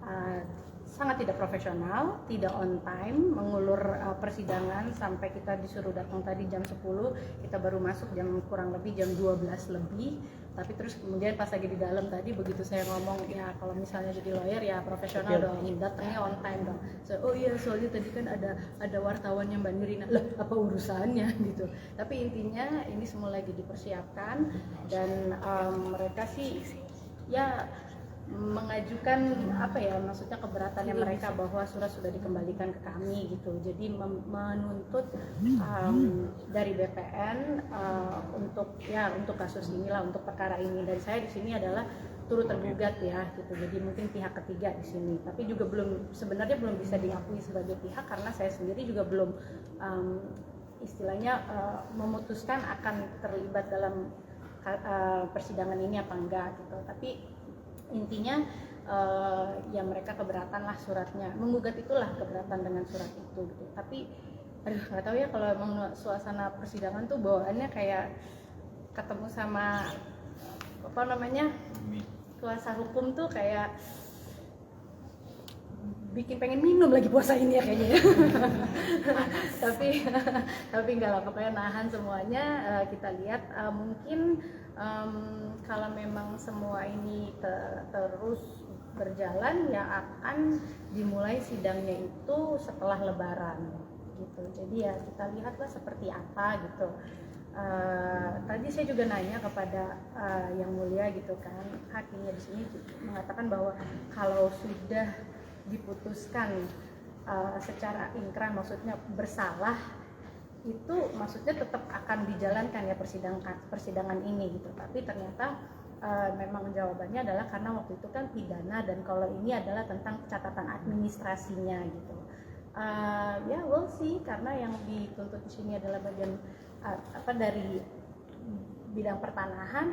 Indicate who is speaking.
Speaker 1: uh, sangat tidak profesional, tidak on time, mengulur persidangan sampai kita disuruh datang tadi jam 10, kita baru masuk kurang lebih jam 12 lebih. Tapi terus kemudian pas lagi di dalam tadi begitu saya ngomong, ya kalau misalnya jadi lawyer ya profesional dong, datangnya on time dong. So, oh iya soalnya tadi kan ada wartawannya Mbak Nirina, lah apa urusannya gitu. Tapi intinya ini semua lagi dipersiapkan dan mereka sih ya mengajukan maksudnya keberatannya mereka bahwa surat sudah dikembalikan ke kami gitu. Jadi menuntut dari BPN untuk kasus inilah, untuk perkara ini. Dari saya di sini adalah turut tergugat ya gitu. Jadi mungkin pihak ketiga di sini. Tapi juga sebenarnya belum bisa diakui sebagai pihak karena saya sendiri juga belum istilahnya memutuskan akan terlibat dalam persidangan ini apa enggak gitu. Tapi intinya ya mereka keberatan lah suratnya, menggugat itulah keberatan dengan surat itu gitu. Tapi nggak tahu ya kalau emang suasana persidangan tuh bawaannya kayak ketemu sama kuasa hukum tuh kayak bikin pengen minum lagi puasa ini ya kayaknya. tapi nggak lah, pokoknya nahan semuanya. Kita lihat mungkin kalau memang semua ini terus berjalan ya akan dimulai sidangnya itu setelah Lebaran gitu. Jadi ya kita lihatlah seperti apa gitu. Tadi saya juga nanya kepada yang mulia gitu kan, hakimnya di sini mengatakan bahwa kalau sudah diputuskan secara inkrah, maksudnya bersalah, itu maksudnya tetap akan dijalankan ya persidangan ini gitu. Tapi ternyata memang jawabannya adalah karena waktu itu kan pidana dan kalau ini adalah tentang catatan administrasinya gitu. Ya we'll see, karena yang dituntut di sini adalah bagian dari bidang pertanahan.